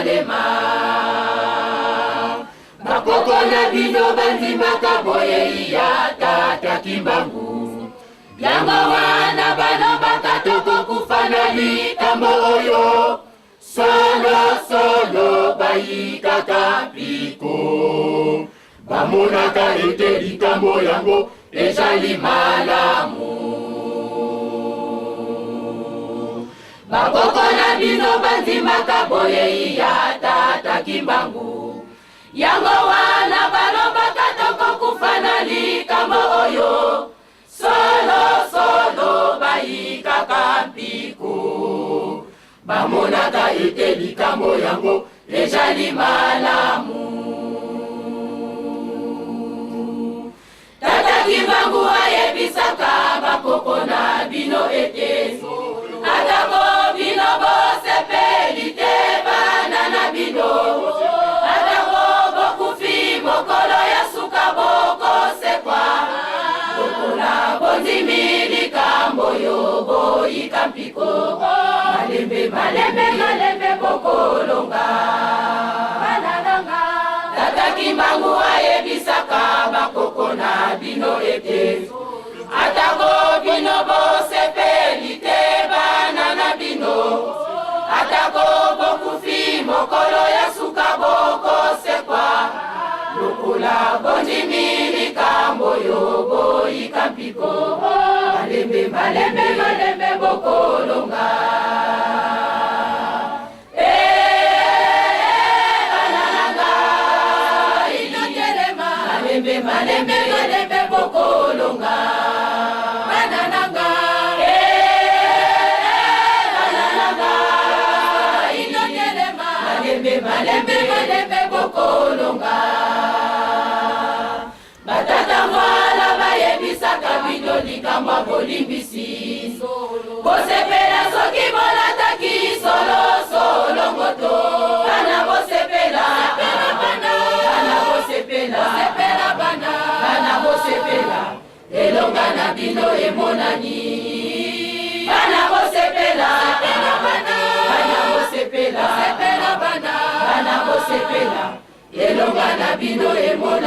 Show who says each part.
Speaker 1: malema bakoko na bino bandimaka boye ya tata Kimbangu yango wana balobaka tokokufa na likambo oyo solo bayikaka mpiko bamonaka ete likambo yango ezali malamu bakoko na bino bandimaka boye ya tata Kimbangu yango wana balobaka tokokufa na likambo oyo solo bayikaka mpiko bamonaka ete likambo yango ezali malamu tata Kimbangu ayebisaka bakoko na bino ete atako bino bosepeli te bana na bino atako bokufi mokolo ya suka bokosekwa bokola bondimi likambo yo boyika mpiko malembe bokolonga banananga tata Kimbangu ayebisaka bakoko na bino ete atako bino bosepeli te bana na bino atako bokufi mokolo ya suka bokosekwa lokola bondimi likambo yo boyika mpiko malembe bokolonga banananga inotelema malembe bokolonga banananga banananga inotelema malembe bokolonga batata mwana bayebisaka bino likambo bolimbisi bosepela soki bolataki solo ngoto bana bosepela bana bosepela elonga na bino emonani bana bosepela elonga na bino emonani